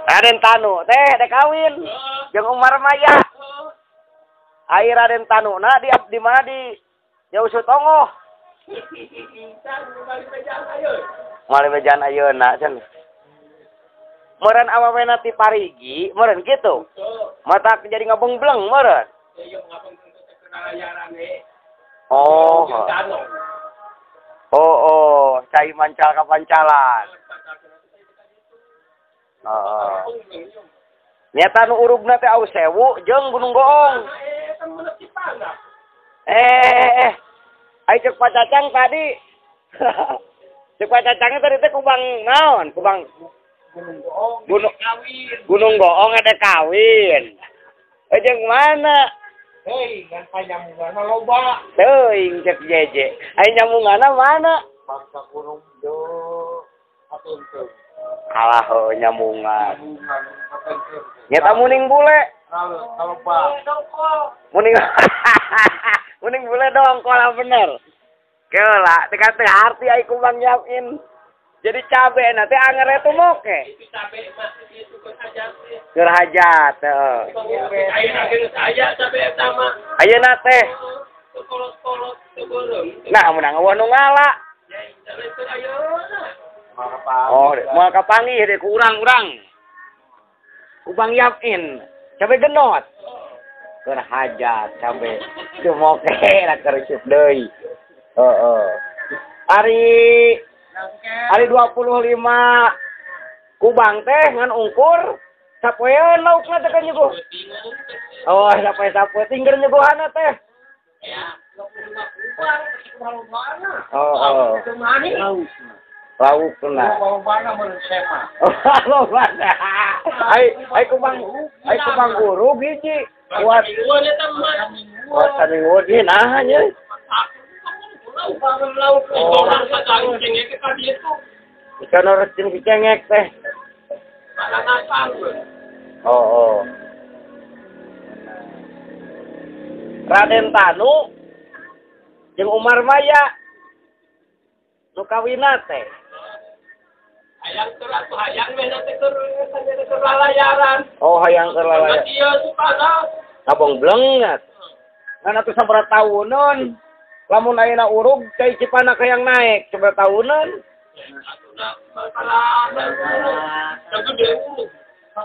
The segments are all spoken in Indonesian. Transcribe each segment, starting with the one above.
Raden Tanu teh dek kawin jeung Umar Maya. Ai Raden Tanu na di mana di Jauh Sutongo. Mali bejaan ayeuna cenah. Meureun awawena ti parigi, meureun kitu. Mata jadi ngabengbleng meureun. Oh. Oh, cai mancal kapancalan. Nyata nu urugna teh Aus Sewu jeung Gunung Goong. Ai cek pacacang tadi. Cek pacacangnya tadi teh kubang naon? Kubang Gunung Goong ada kawin. Jeung mana? Hei, kan panyamunganna loba. Teuing cek jeje. Ai nyamungana mana? Bangsa gunung do atunteun. Alah nyamungan. Nyata muning bule. Kalau Pak. Muning muning bule dongkol bener. Keula teh teh arti ai kubang nyiapin. Jadi cabe na teh anger itu moke. Itu cabe mah itu hajat. Keur hajat heeh. Ayeuna geus aya cabe eta mah. Ayeuna teh. Kolot-kolot teu beureum. Nah mun ngeueuh nu ngala. Oh, moal kapanggih deh ku urang-urang. Kubang Yapin, cabe genot. Keur hajat cabe. Teu moke lah keur deui. Heeh. Ari 25 kubang teh ngan ungkur sapoeun laukna teh nyuguh. Oh, sapoe tinggal nyuguhanna teh. Ya, 25 kubang kumaha-kumaha. Oh. Laukna. Kumaha mun sema. Oh, mana? Ai kubang guru biji buat buat saminggu di nah nya. Ikan resin kecengek teh. Oh. Raden Tanu jeung Umar Maya nu kawina teh. Hayang keur atuh hayang meh teh keur lalayaran. Oh, hayang keur lalayaran. Ieu supana. Abong blengat. Kan atuh sabaraha taunon. Lamun ayeuna urug cai Cipana hayang naik sabaraha taunon.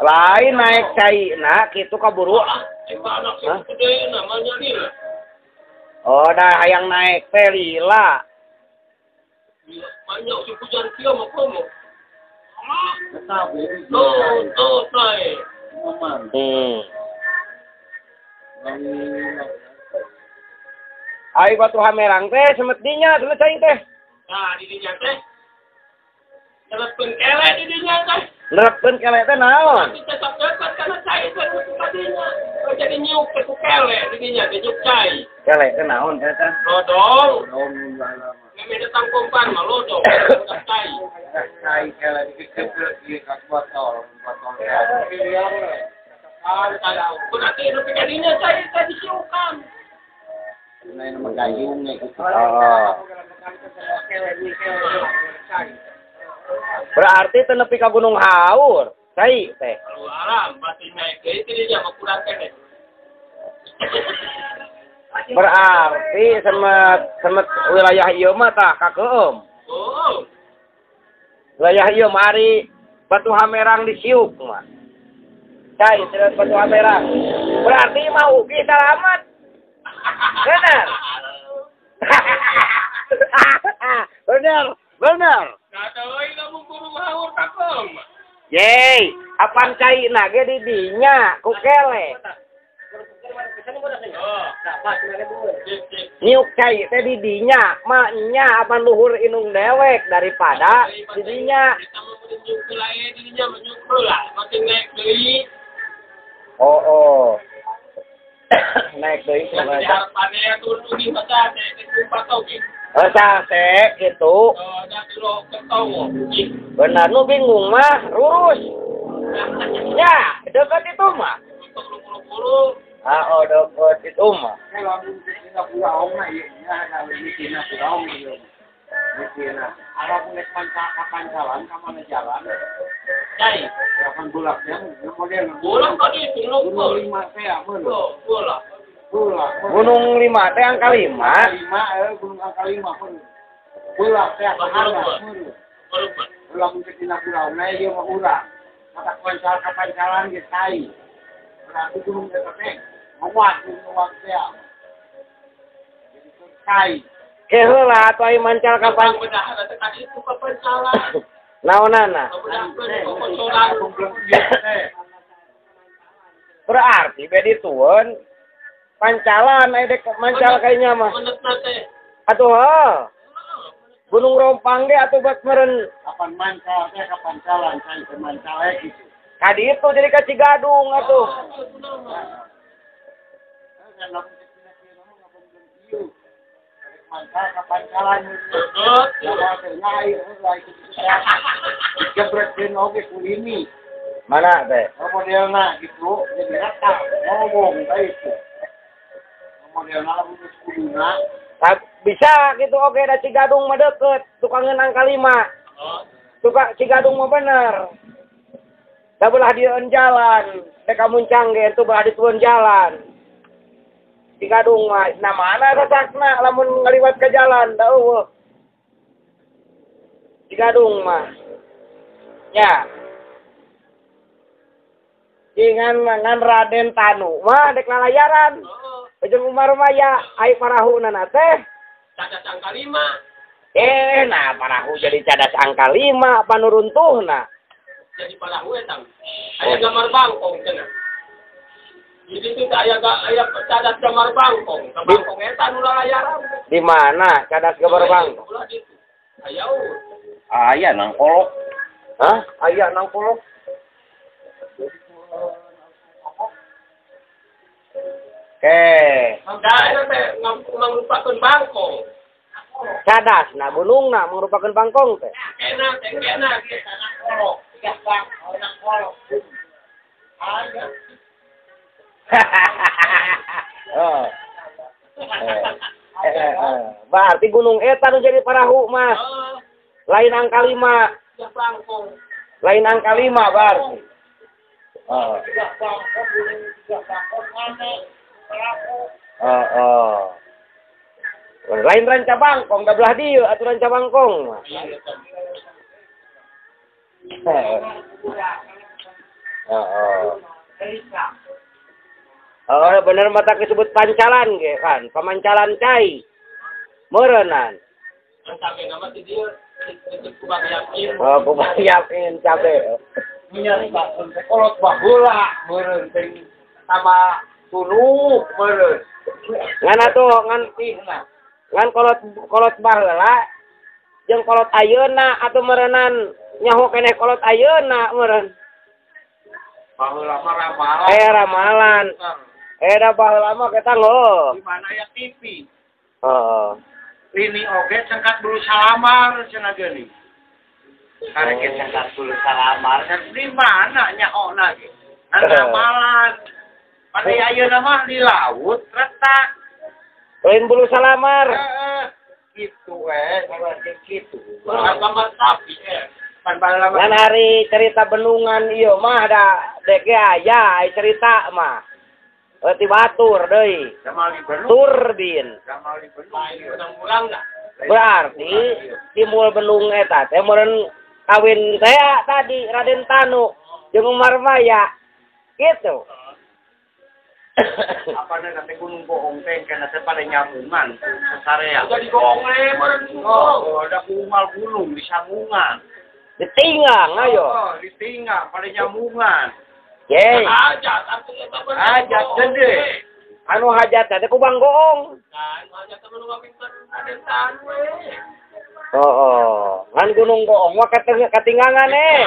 Lain naik cai na kitu kaburu. Oh, dah hayang naik teh lila. Banyak si pujan kieu mah komo. Tuh, say. Ai batu hamerang teh semet dinya dulu cai teh. Nah, di dinya teh. Nerepkeun kele di dinya teh. Nerepkeun kele teh naon? Kita sapeukeun kana cai teh kadinya. Jadi nyuk teh ku kele di dinya teh nyuk cai. Kele teh naon teh teh? Lodong. Meme datang kompan mah lodong. Cai. Cai kele dikekeut di ka botol ya. Tahu. Berarti nu kadinya cai teh disiukan. Lain magayung nya gitu. Berarti teu nepi ka Gunung Haur. Cai teh. Alam pasti naik deui teh dia mah kurang keneh. Berarti semet wilayah ieu mah tah kakeum. Oh. Wilayah ieu mah ari Batu Hamerang disiuk mah. Cai terus Batu Hamerang. Berarti mah ugi selamat. Benar. Benar. Ada euy lamun Gunung Haur kakeum. Yeay, apan cai na ge di dinya ku kele. Niuk cai teh di dinya, mak nya apan luhur inung dewek daripada di dinya. Oh. Naik deui sama. Sase gitu. Benar nu bingung mah lurus. Ya, dekat itu mah. Oh, dekat itu mah. Cai. Kapan bulak yang model. Bulak tadi tinggal Gunung lima teh amun. Bulak. Bulak. Gunung 5 teh angka 5. Lima, gunung angka 5 pun. Bulak teh bahana. Ulah mungkin tina pulau na ieu mah urang. Mata kapancalan ge tai. Berarti gunung eta teh awak gunung teh. Jadi tai. Ke heula atuh ai mancal kapan. Bedah ada tadi itu kapancalan. Naonana? Berarti bedi tuan pancalan dek mancal kayaknya mah. Atuh Gunung Rompang ge atuh buat meren. Kapan mancal teh kapan calan saya mancal gitu. Kadi itu jadi ka Cigadung atuh. Mancal kapan calan. Jebret den oge kulini. Mana teh? Modelna gitu jadi rata ngomong teh itu. Modelna lamun kulina. Bisa gitu oke da Cigadung mah deket, tukangeun angka 5. Tukang Cigadung mah bener. Da belah dieun jalan, teh ka Muncang ge itu belah ditueun jalan. Cigadung mah nah mana rasakna lamun ngaliwat ke jalan da eueuh. Cigadung mah. Ya. Jingan ngan Raden Tanu mah dek lalayaran. Ujung Umar Maya ai parahuna na teh. Cadas angka 5. Nah parahu jadi cadas angka 5 panuruntuhna. Jadi parahu eta. Aya gambar bangkong cenah. Jadi itu aya cadas gambar bangkong. Bangkong eta nu lalayaran. Di mana cadas gambar bangkong? Aya Aya nang kolok. Hah? Aya nang kolok. Daerah teh merupakan bangkong. Cadas nah gunungna merupakan bangkong teh. Kena kita nang kolok. Tiga bangkong nang kolok. Berarti gunung eta nu jadi parahu mah. Lain angka 5. Tiga bangkong. Lain angka 5 berarti. Tiga bangkong mana? Lain ranca bangkong, da belah dieu atuh ranca bangkong mah. Bener mata disebut pancalan ge kan, pamancalan cai. Meureunnan. Sampai nama di dia itu kubang yakin. Kubang yakin cabe. Nya kolot bahula meureun teh sama tuluk meureun. Ngan atuh ngan kolot baheula jeung kolot ayeuna atuh meureunnan nyaho keneh kolot ayeuna meureun. Baheula mah ramalan. Ramalan. Da baheula mah kita ngeuh. Di mana ya TV? Heeh. Ini oge cengkat dulu salamar cenah geuning. Karek cengkat dulu salamar di mana nyaona ge? Nang ramalan. Pada ayeuna mah di laut retak. Lain bulu salamar. Gitu kalau gitu. Gambar sapi Kan hari cerita bendungan ieu mah da dek aya cerita mah. Ti batur deui. Turbin. Berarti timbul bendung eta teh meureun kawin teh tadi Raden Tanu jeung Umar Maya. Gitu. Apa nanti gunung bohong teh kana teh pada nyambungan sarea. Jadi bohong meureun. Ada kumal gunung di sambungan. Ditinggang ayo. Ditinggang pada nyambungan. Ye. Hajat gede. Anu hajat teh ku Bang Goong. Hajat temen ngapinten Raden Tanu. Ngan Gunung Goong mah katinggangan Heh.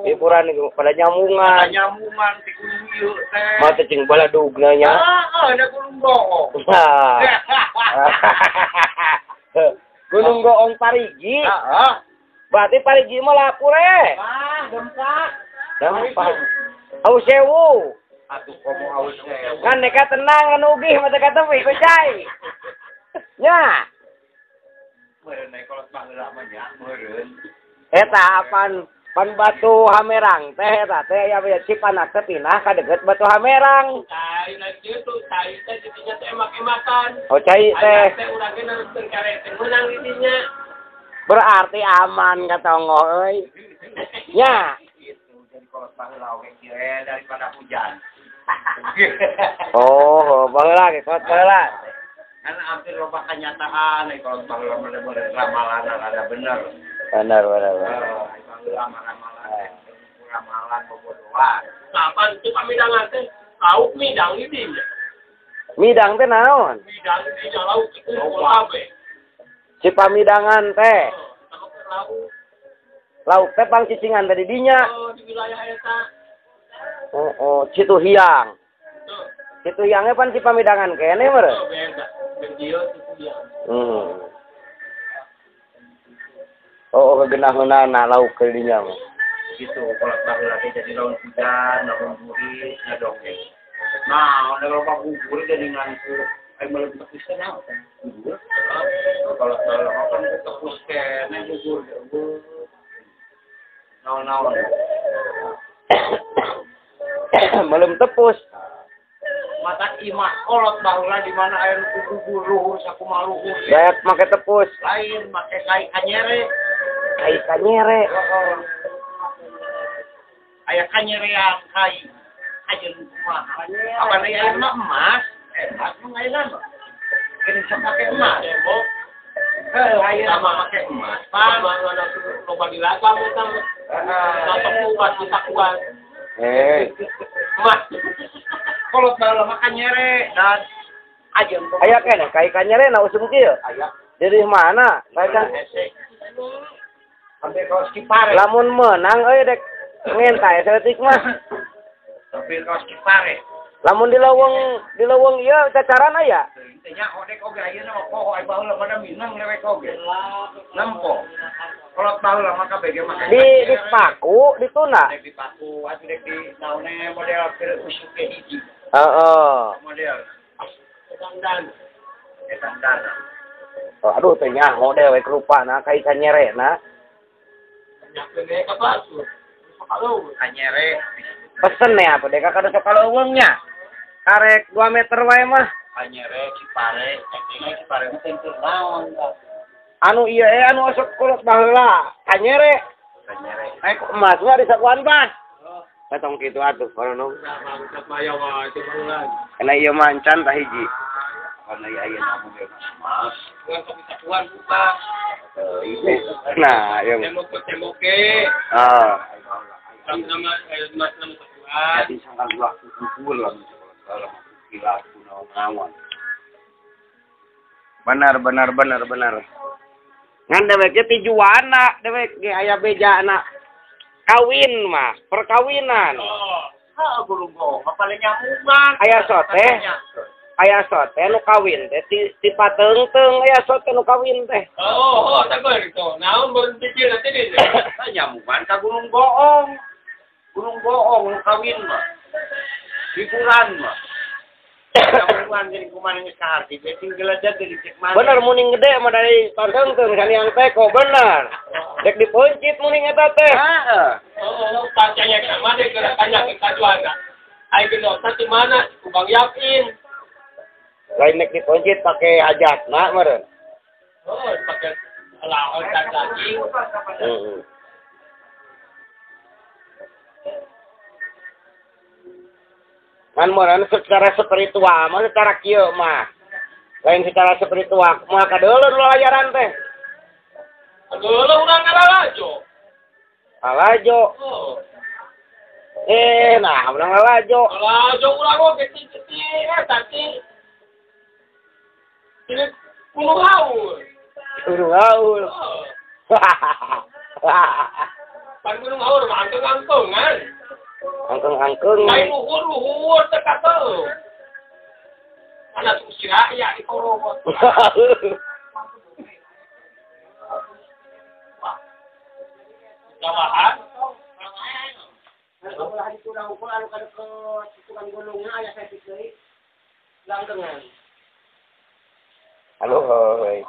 Hiburan itu pada nyambungan. Nyambungan di gunung ieu teh. Mah teh cing baladugna nya. Ada gunung Goong. Gunung Goong Parigi. Berarti Parigi mah lapure. Dempak. Haus sewu. Atuh komo haus sewu. Kan neka tenang anu ugih mah teh katepi ku cai. Nya. Meureun kolot baheula mah nya meureun. Eta pan batu hamerang teh eta teh aya cipanak teh pinah ka deukeut batu hamerang. Cai na kitu, cai teh didinya teh emak-emakan. Oh cai teh. Teh urang ge neruskeun karek teh meunang didinya. Berarti aman kata ngoh euy. Nya. Gitu. Jadi kalau baheula oge kieu daripada hujan. Oh, baheula ge kot baheula. Kan hampir loba kenyataan kalau baheula bener-bener ramalan ada bener. Benar. Ramalan bobodohan. Kapan teh pamidangan teh? Lauk midang di dinya. Midang teh naon? Midang di dinya lauk itu kabeh. Cipamidangan teh. Lauk. Lauk teh pangcicingan tadi dinya. Oh, di wilayah eta. Oh, Citu Hiang. Tuh. Citu Hiangnya pan Cipamidangan kene meureun. Oh, beda. Bendio itu dia. Oh, kegenaheunana lauk ke dinya mah. Gitu kalau baheula teh jadi laun hujan, laun buris, dongeng. Nah, ada loba bubur jadi ngantu. Ai melebihi pisan naon teh? Bubur. Kalau kan tepus kene bubur. Naon-naon. Belum tepus. Mata imah kolot baheula di mana aya bubur luhur sakumaha luhur. Dayak make tepus. Lain make kai kanyere. Kai kanyere. Aya kanyerean kai. Ajeun kumaha. Apa aya emas? Emas mah ayeuna mah. Kene sok make emas. Tembok. Ayeuna mah make emas. Sama ada loba di lagam eta. Satu kuat di sakuan. Emas. Kolot baheula mah kanyere dan ajeun Aya kene kai kanyere na usum kieu. aya. Dari mana? Bacan Sampai kaos kipare. lamun menang euy dek ngentai seutik mah. Sampai kaos kipare. Lamun di leuweung ieu cacaran aya. Teu nya odek oge ayeuna mah poho ai baheula pada minang lewek oge. Nempo. Kolot baheula mah kabeh ge mah. Di paku, dituna. Dek di paku, atuh dek di naone model keur usuk ke hiji. Heeh. Model Tangdan. etan dana. Oh, aduh teh nya model we rupana kai kanyerena. Nyakeun deui ka batu. Kalau Kanyere Pesen ya apa dek kada sok kaleuweungnya. Karek 2 meter wae mah. kanyere kipare, cenah kipare mah teu naon. Anu ieu anu osok kolot baheula. Kanyere. Kanyere. Emas mah disakuan pas. Katong kitu atuh parono. tak maya mah itu bulan. Kana ieu mancan tah hiji. Karena ya ayeuna mah ge mas. Bukan sok satuan buka. Nah, yang Tembok nama mas nama satuan. Jadi sangkal dua kubur lah kalau kilas kuno ngawan. Benar. Ngan dewek ge tijuana, dewek ge aya bejana. Kawin mah, perkawinan. Gulung go, apalagi nyamungan. Aya sote nu kawin teh ti pateung-teung aya sote nu kawin teh. Oh, tak itu. Naon berpikir nanti ini. Nyamungan ka gulung goong. Gulung goong nu kawin mah. Hiburan mah. Nyamungan jadi kumaha geus kaharti, beting geledet dari cek mana. Bener muning gede mah dari pateung-teung saniang teko bener. Dek diponcit muning eta teh. Heeh. Oh, kancanya ke mana gerakannya ke kajuana. Ai genota di mana? Kubang Yakin. Lain nek diponcit pake hajatna meureun. Oh, pakai lawan lagi. Heeh. Kan meureun secara spiritual mah secara kieu mah. Lain secara spiritual mah kadeulun layaran teh. Aduh, urang ngalajo. Alajo. Oh. Nah, urang alajo. Alajo urang oge kecil tadi. Ini kuno haul. Urang gaul. Oh. Pan gunung haul mah angkeung-angkeungan. Angkeung-angkeung. Lain luhur teh kateu. Ana susira ya di korobot. Jawahan. Kalau hari itu dah ukur anu kada ke tukang gulungnya aya saya pikir. Langgengan. Halo, hoi.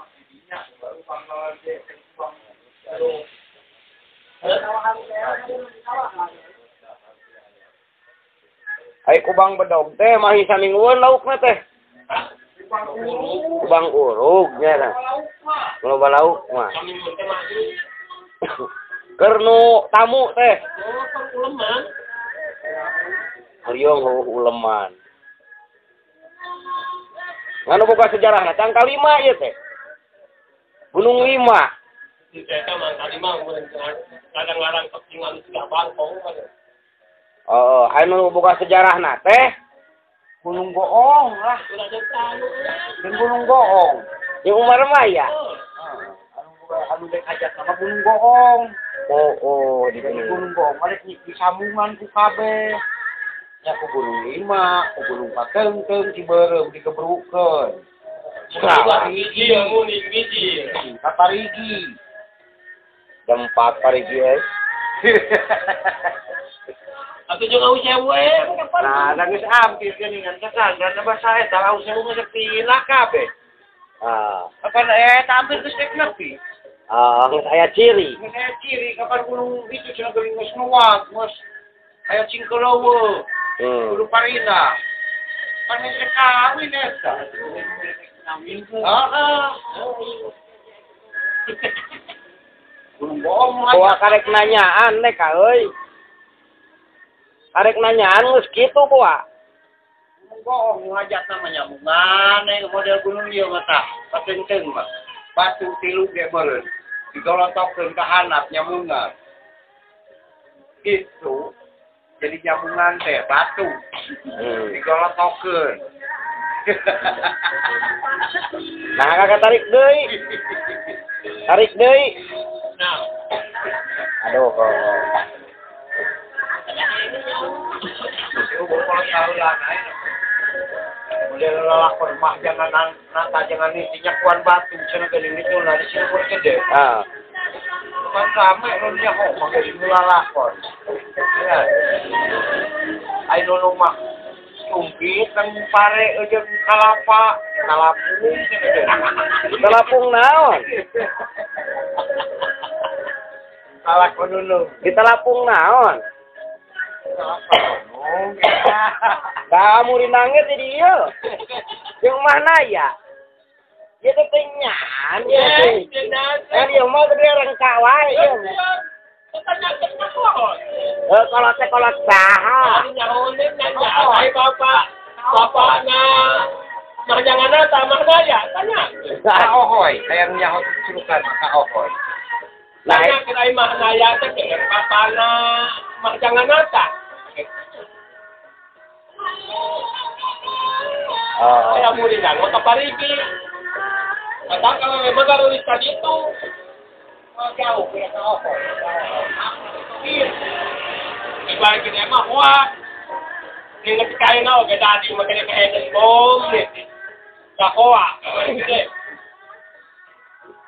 Ai kubang bedog teh mahi saminggueun laukna teh. Kubang urug nya tah. Loba lauk mah. Keur nu tamu teh. Hariung uleman. Nganu boga sejarahna Cangka Lima ieu teh. Gunung Lima. Di eta mah tadi mah kadang-kadang ketinggalan sudah bangkong. Oh, anu boga sejarahna teh Gunung Goong lah. Dan Gunung Goong. Yang Umar mah ya. Anu dek ajak sama Gunung Goong. Oh, di Jadi Gunung Goong mereka disambungan ku kabeh. Ya ku Gunung Lima, ku Gunung Patengkeun, Ciberem dikebrukeun. Biji yang unik biji. Katarigi. Jam 4 parigi euy. Atau jeung au sewe. Nah, da geus ampir geuningan kasanggan basa eta au sewu geus pina kabeh. Kapan tampil geus tek nepi. Geus aya ciri. Geus aya ciri kapan gunung itu cenah geuning geus nuak, geus aya cingkeuleue. Kudu parina. Kan geus kawin eta. Gunung Goong Gua karek nanyaan nek euy. Karek nanyaan geus kitu gua. Gunung Goong ngajak namanya nyambungan model gunung ieu mah tah. Patengkeun mah. Batu tilu ge beureun. Digolotokkeun ka handap nyambungan. Gitu. Jadi nyambungan teh batu. Digolotokkeun. Nah, kakak tarik deui. Tarik deui. Nah, Aduh. Kalau tahu lah, model lalakon mah jangan nata jangan intinya kuan batu, cina geuning itu lah di sini pun gede. Kan kami nunya kok mah geuning lalakon. Ya. Ai dulu mah sumpit kan pare jeung kalapa, kalapung cenah geuning. Telapung naon? Kalakon dulu. Di telapung naon? Kalapung. Kamu rinangit di dieu. Yang mana ya? Ya teh nyan ya teh. Kan ieu mah teh rengka wae ieu. Kolot teh kolot saha? Bapaknya Mahjangana tamah daya, tanya. Ka ohoy, aya nu nyaho celukan ka ohoy. Tanya kira imah daya teh dengan bapakna Mahjangana ta. Saya murid dan kota Parigi. Kata kalau memang kalau di tadi itu jauh ya ka ohoy. Dibagi emang wah. Dengan sekali nau ke tadi makanya ke Eden bom nih. Kakoa.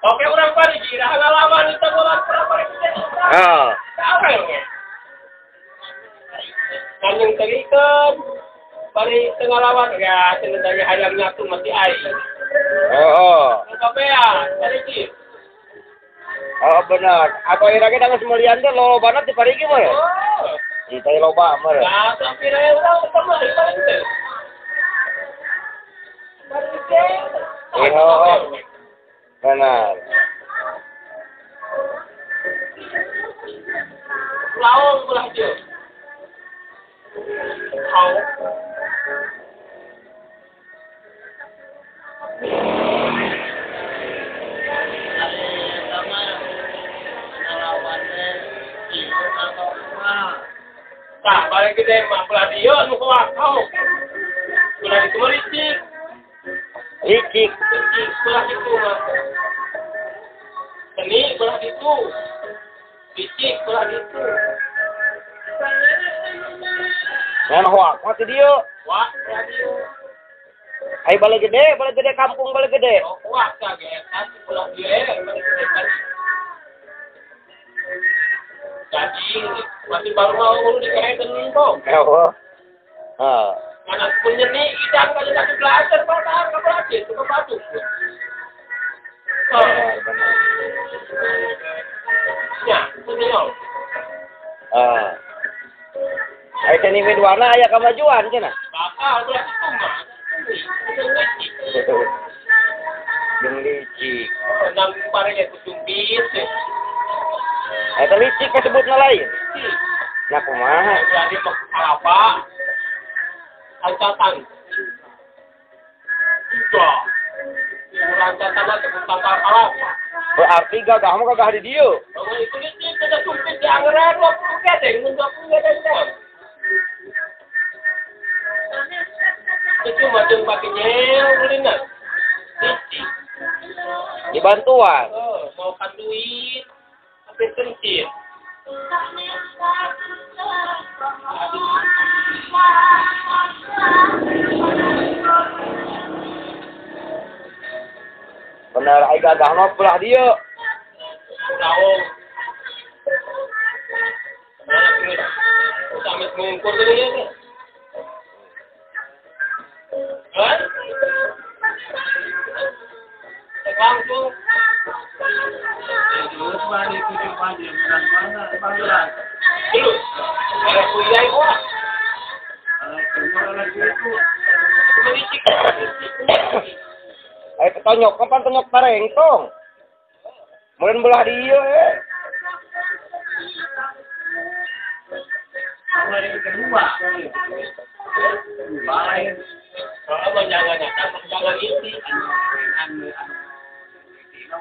Oke orang Parigi dah ngalaman itu bola Parigi. Tahu ya. Kan yang terikat Parigi tengah lawan ya sebenarnya ayam nyatu mati air. Apa ya Parigi? Oh benar. Apa ira kita geus mulian teh lo banget di Parigi mah ya? Kita loba mah. Nah, tapi raya orang ketemu di Parigi. Benar. Lawan belah dia. Kau. Nah, balik kita mah belah dia nu kau. Belah itu licik. Licik. Belah itu mah. Seni belah itu. Licik belah itu. Ngan hoak mah teh dieu. Wah, belah itu. Ai bale gede kampung bale gede. Oh, wah kaget. Tapi belah dia balik kita tadi. Jadi, masih baru mau dikeretin kok. Karena punya nih, idang kali satu belajar, pada belajar, itu kepatu. Benar. Ya, betul. Ai seni midwana aya kamajuan cenah. Bakal belah itu mah. Jeung licik. Nang parenya kucumbit. Eta licik kasebutna lain. Nah kumaha? Berarti mah apa? Ancatan. Juga. Ancatan itu tentang apa? Berarti gagah mah gagah di dieu. Oh, itu licik ada cumbit di anggaran 20 gedeng, 20 gedeng. Itu macam pakainya ulinan. Licik. Dibantuan. Oh, mau kan duit. Tapi kencit. Bener ai gagah mah belah dieu. Tahu. Sampai mengukur dulu ya. Kan? Langsung. Terus mari kita panjang mana panggilan. Terus. Ada kuliah kok. Kalau itu Melicik. Ai petonyok kapan tonyok parengtong. Mun belah dieu mari kedua. Lain Kalau jangan isi.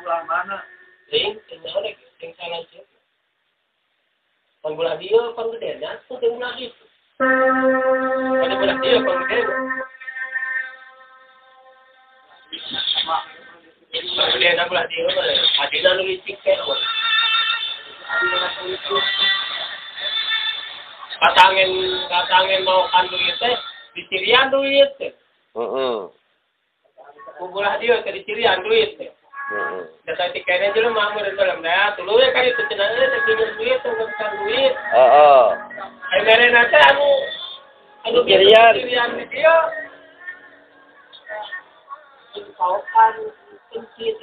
ulang mana? Sing salah sih. Panggulah dia panggedenya, aku ulah itu. Pada belah dia panggedenya. Panggedenya belah dia mana? Adina lu licik kan. Katangin mau kan duit teh, dicirian duit teh. Panggulah dia ke dicirian duit teh. Data tiketnya aja lu mau dalam dah, tulu ya kan itu cenah teh pinjam duit teh bukan duit. Heeh. Ai merena teh anu Cirian di dia. Kaukan kencit.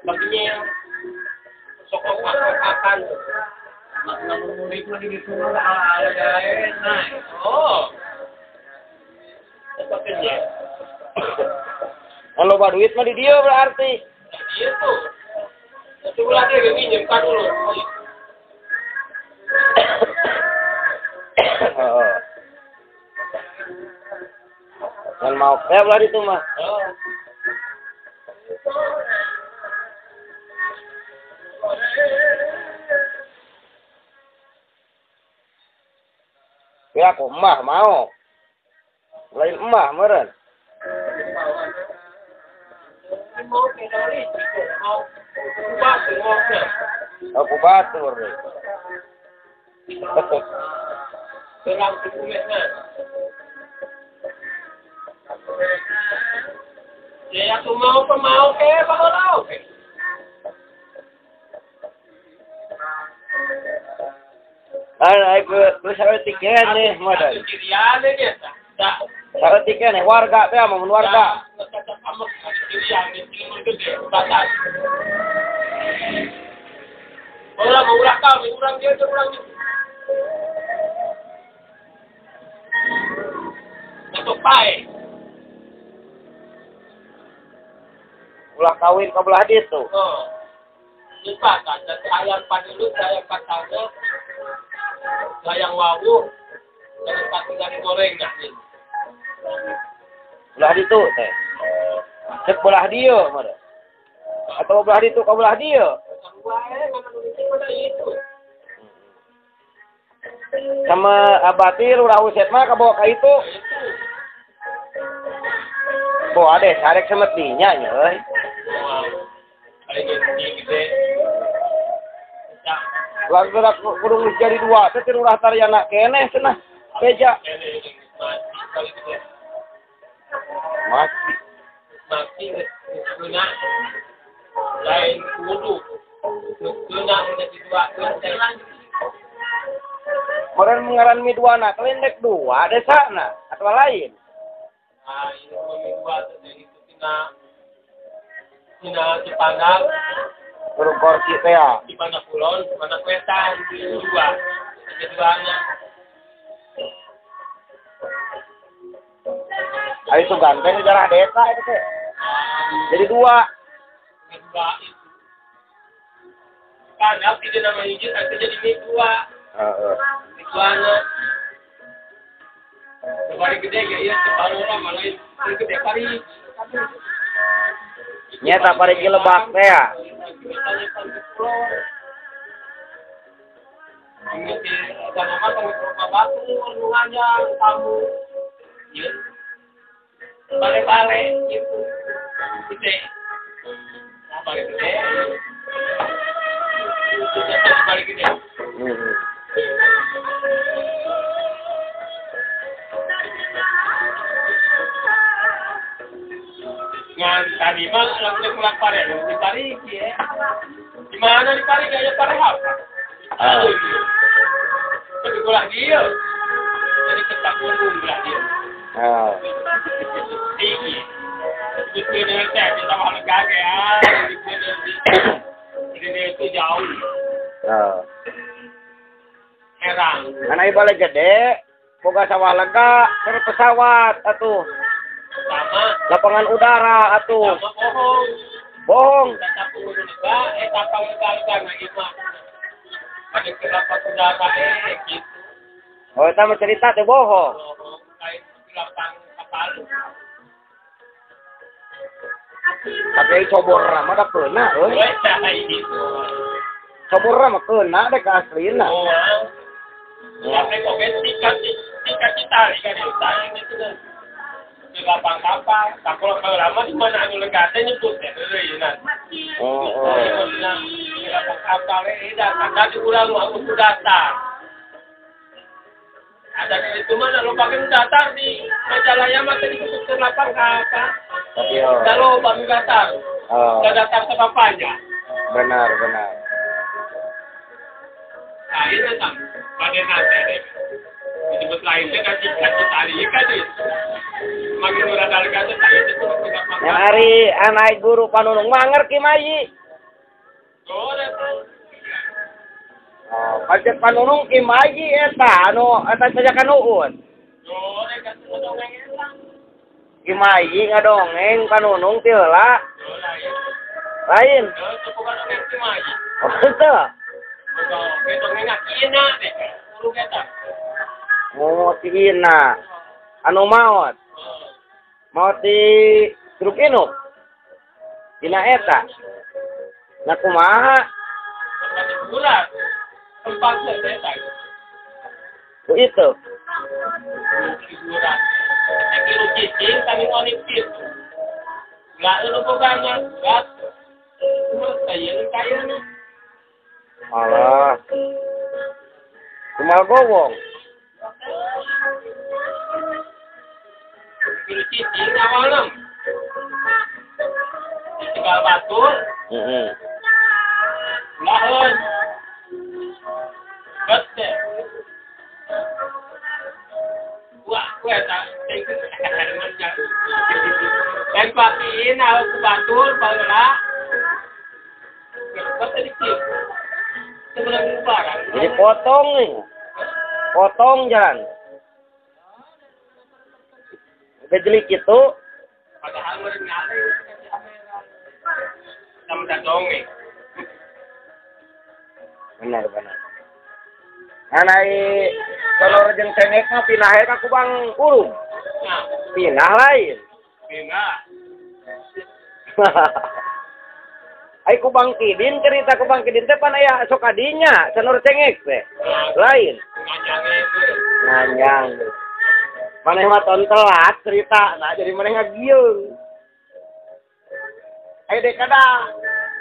Baginya yang sokok makan. Murid mah di situ ada enak. Oh. Tepatnya. Kalau loba duit mah di dieu berarti. Iya tuh. Sebulan dia minjem kan dulu. Heeh. Dan mau belah itu mah. Oh. Ya aku emah mau. Lain emah meureun. Mau pedali, mau batu. Aku batur. Terang dokumennya. Ya aku mau ke balau ke. Ai ku sawe tiket nih modal. Kirian aja. Dah. Sawe tiket nih warga teh mun warga. Murah kami, kurang dia kurang. Untuk pae. Ulah kawin ka belah ditu. Oh. Dipakan dan ayam padilut, ayam katanya, layang wawu, dan pati dari goreng nggak nih. Belah ditu teh. Cek belah dieu mah. Atau belah ditu ka belah dieu. Sama abatir ulah uset mah ka bawa ka itu. Bo ade sarek semetinya nya euy. Ulah gerak kudu jadi dua teh ulah tariana keneh cenah. Beja. Mati. Mati guna lain wudu. Guna menjadi dua Meureun ngaran midwana kelendek dua desana atau lain. Ah, ini membuat itu tina dipandang Gunung Korsi teh ya. Di mana Kulon, di mana Wetan, di dua. Ada duanya. Ayo itu ganteng jarak desa itu teh. Jadi dua. Di dua itu. Karena tidak nama hijau, nanti jadi di dua. Di duanya. Kembali gede gak ya, separuh orang malah yang gede kali. Nyata parigi Lebak teh ya. Nama rumah batu, rumahnya kamu, ya, balik-balik gitu, gede, balik gede, balik gede. Yang tadi mah langsung pulang pare, di Paris ya. Di mana di Paris aja pare apa? Tapi pulang dia, jadi ketakuan umrah dia. Tinggi. Itu dengan saya kita malah kagak ya. Jadi itu jauh. Heran. Karena ibarat gede, boga sawah lega, cari pesawat atuh. Sama. Lapangan udara atuh. Sama bohong. Bohong. Tetap urus juga, kapal legal gitu. Ada kelapa udara gitu. Oh, itu mah cerita teh bohong. Kayak kelapa kapal. Tapi cobor mah da keuna euy. Gitu. Cobor mah keuna deh ka aslina. Oh. Sampai kok tiket tali kan itu kan. Di lapang kapal, kalau lama di mana anu legate nyebut ya, nah. Oh. Di lapang kapal ini datang dari urang aku sudah datang. Ada di situ mana lo pakai datang di Majalaya masih di lapang kapal. Tapi yo. Kalau kami datang, datang ke bapaknya. Benar. Nah ini datang, pada nanti ada. Disebut lainnya kasih tali kan itu. Makin udah tali kasih tali itu. Yang hari anak guru panunung manger Kimayi. Pajak panunung Kimayi eta saja kan uun. Kimayi ngadongeng panunung teh heula. Lain. Oh, teu. Oh, tina. Anu maot. Maot di Truk Inuk. Dina eta. Nah kumaha? Bulat. Tempatnya eta. Itu. Bulat. Kilo cicing kami onipis. Lah lu pokoknya gat. Kaya nih. Alah. Kumal gowong. Kilo cicing awalnya. Tinggal batur. Lahun. Betul. Wah, gue tak. Tempakin aku batur, barulah. Betul dikit. Sebelum barang. Jadi potong nih. Potong jalan. Kejelik itu. Padahal mereka nyala. Sama datang nih. Benar. Anai kalau rejeng cengek mah pindah ka Kubang Ulum. Nah, Pindah lain. pindah. Ai Kubang Kidin cerita Kubang Kidin teh pan aya sok adinya sanur cengek teh. Lain. Ngajangnya itu. Nganjang. Maneh mah ton telat cerita nah jadi maneh ngagieung. Ai dek kada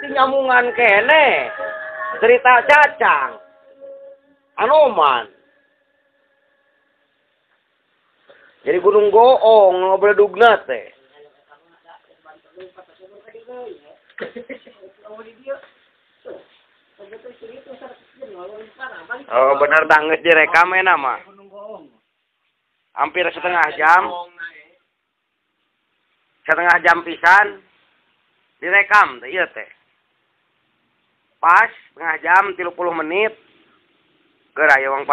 tinyamungan kene. Cerita cacang. Anoman. Jadi gunung goong ngobledugna teh. Oh bener banget direkam mah. Hampir setengah jam. Setengah jam pisan direkam teh ieu teh. pas setengah jam 30 menit. Geura aya wang